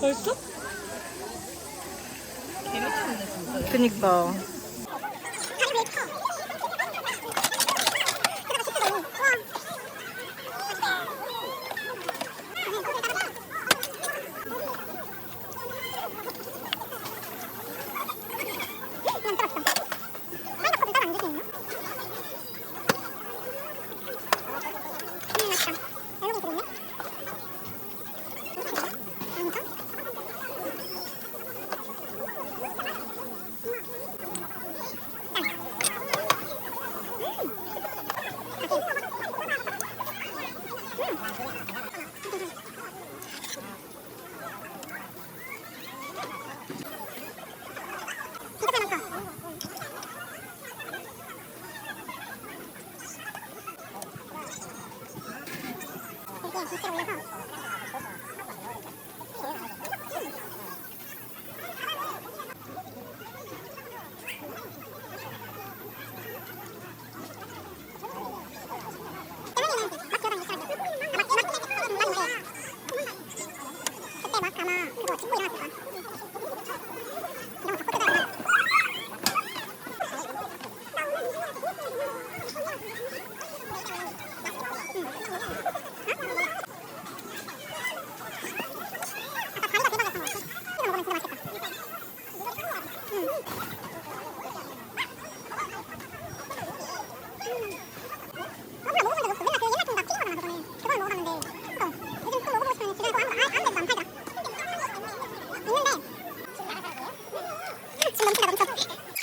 벌써? 개미쳤네 진짜. 그니까.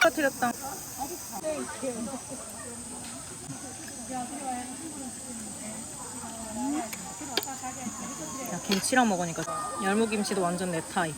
터뜨렸다. 야, 김치랑 먹으니까 열무김치도 완전 내 타입.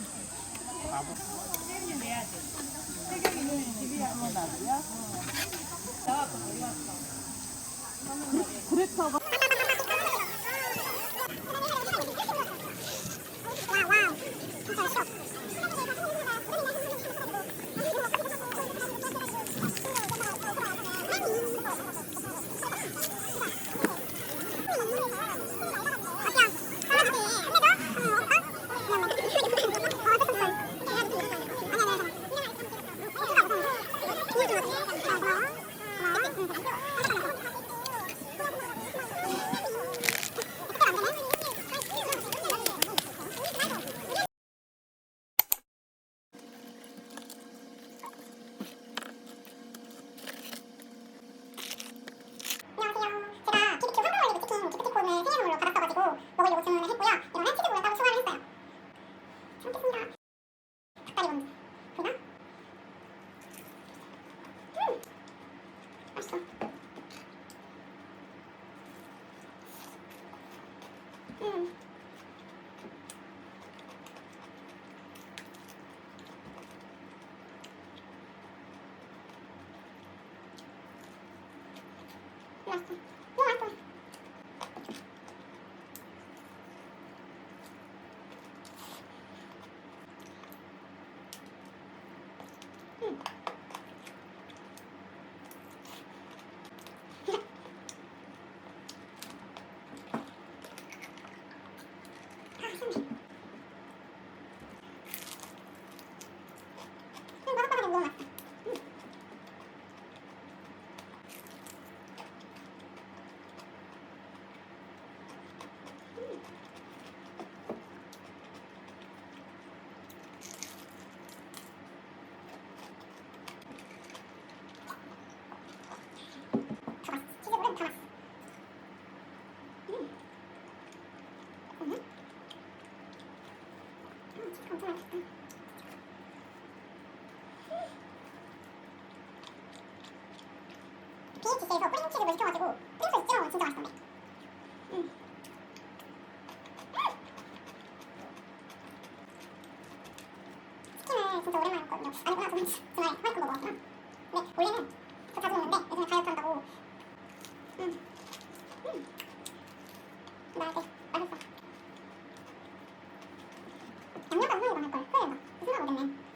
BHC에서 프링치즈를 시켜가지고 프링치즈 찍어 먹으면 진짜 맛있던데. 치킨을 진짜 오랜만에 먹거든요. 아니구나, 저는 주말에 화이트 먹었구나. 근데 원래는 저 자주 먹는데 요즘에 다이어트 한다고. 나한테 맛있어. 양념간 후에 넣을걸. 후에 넣어. 생각 못했네.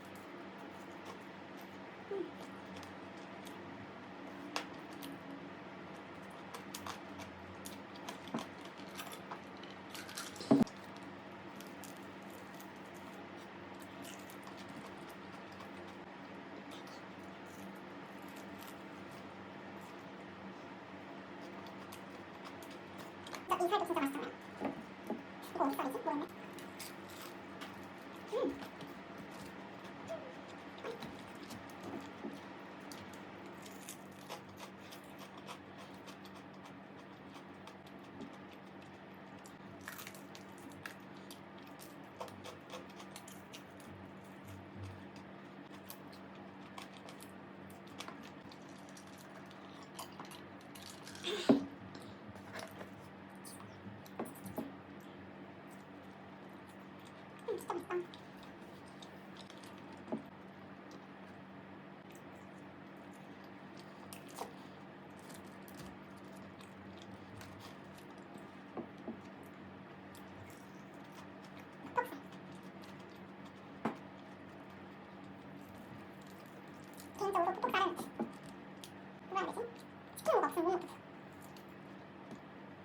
이 살도 진짜 맛있잖아요. 이거 어디 살이지? 모르겠네. 진짜 맛있다. 개인적으로 톡톡살은 뭐라 해야 되지? 시키는 거 없으면 못 먹겠어. 죽어있네.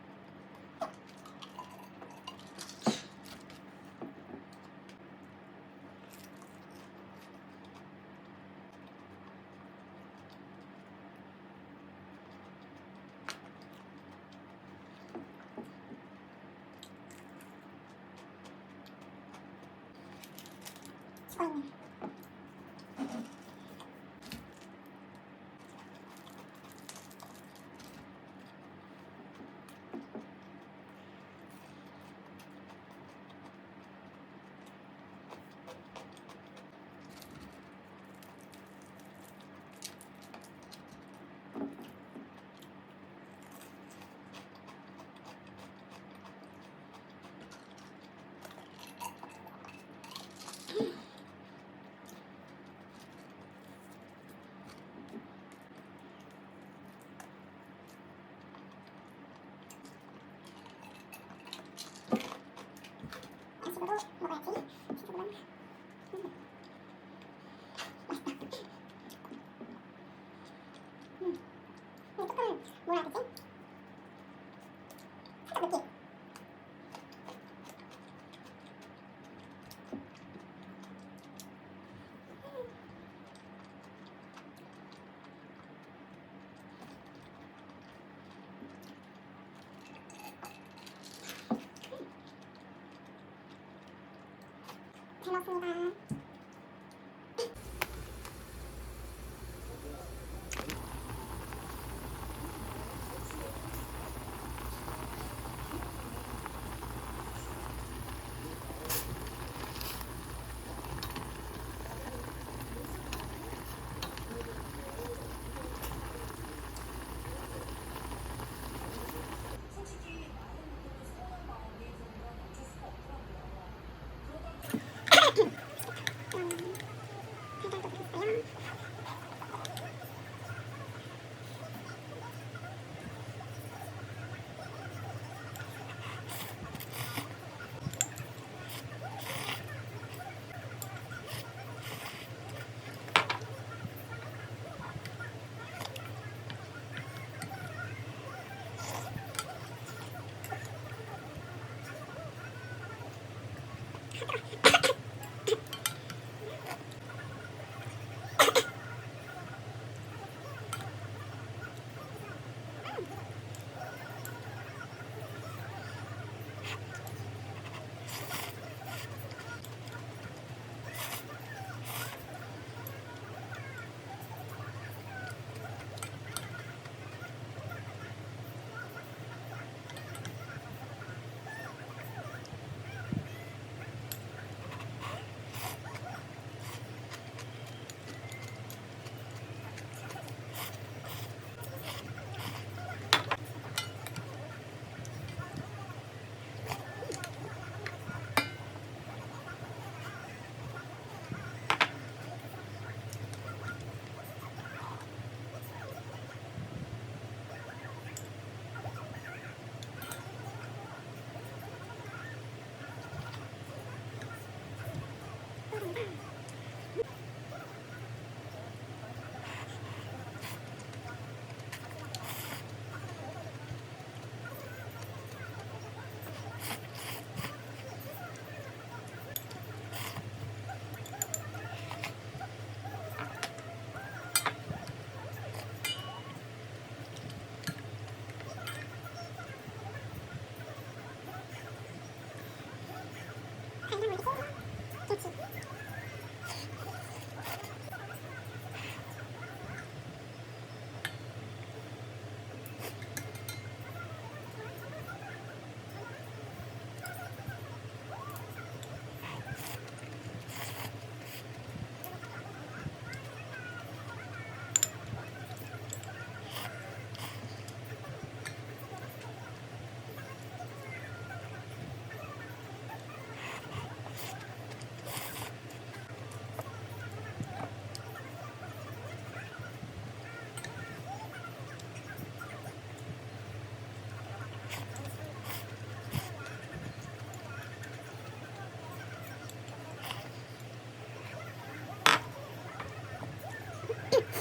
간식으로 먹어야지. 치즈보단. 맛있다. 근데 조금 뭐라 해야 되지? 살짝 느끼. 잘 먹습니다. 달달도 드렸어요.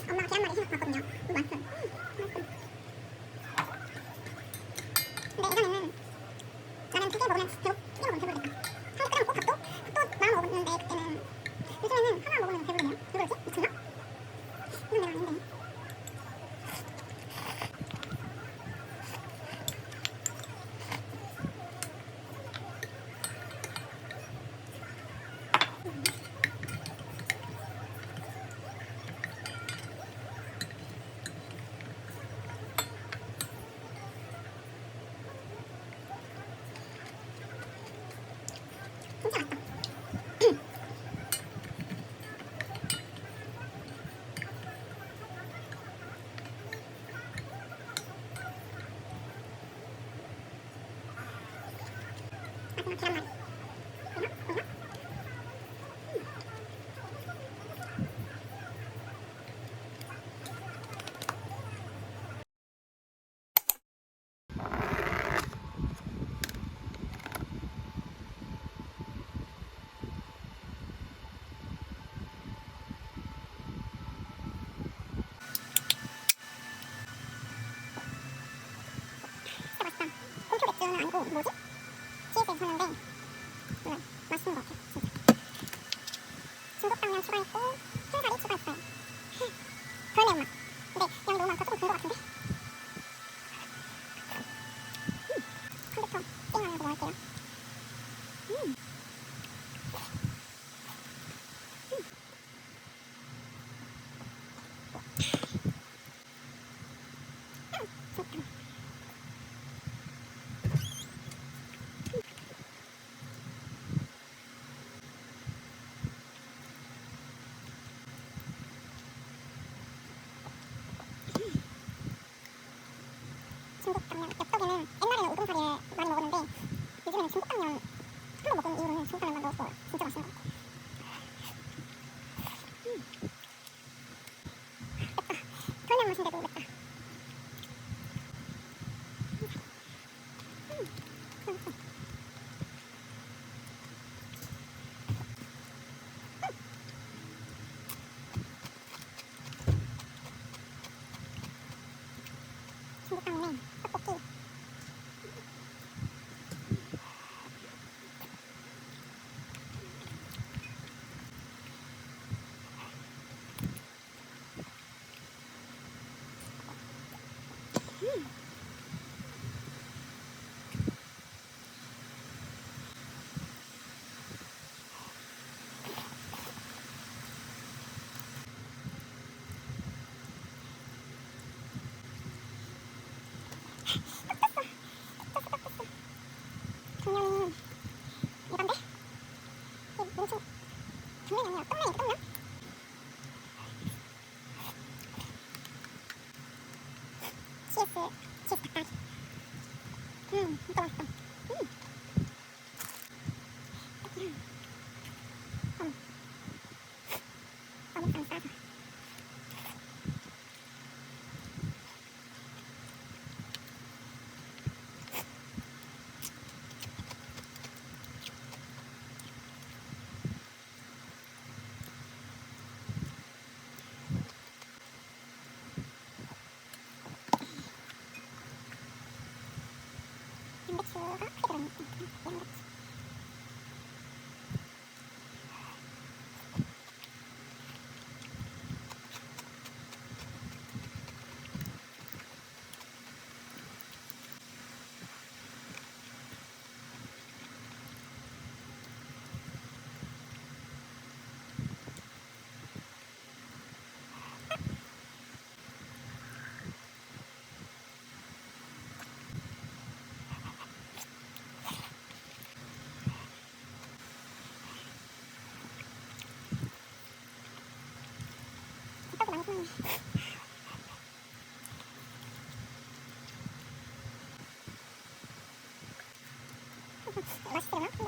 엄마가 계란말이 해놨거든요. 이거 맛있어요. 근데 예전에는 라면 2개 먹으면 배부르겠다. 한국 끓여 먹고 밥도 말아 먹었는데 그때는. 요즘에는 하나 먹으면 배부르네요. 왜 그러지? 미쳤나? 이건 내가 아닌데. 진짜 맛있다. 마지막 계란말이. 보이나? 보이나? 진짜 맛있다. 콘초 맥주는 아니고 뭐지? GS에서 샀는데 이건 맛있는 것 같아. 진짜. 중국 당면 추가했고 흰살이 추가했어요. 덜 매운맛. 근데 양이 너무 많아서 조금 덜것 같은데? 컴퓨터 게임하면서 먹을게요. 좋다. 중국 당면 엽떡에는 옛날에는 우동사리를 많이 먹었는데 요즘에는 중국 당면 한 번 먹은 이후로는 중국 당면만 넣어서 진짜 맛있는 것 같아. 맵다. 덜 매운맛인데도 맵다. 중국 당면 떡볶이. 당면이 이건데? 이게 무슨 당면이 아니라 떡면이야. 떡면? GS 닭다리. 진짜 맛있다. 떡이랑 어묵 싸서. 양배추가 크게 들어있는 것 같아요. 양배추. 맛있으려나?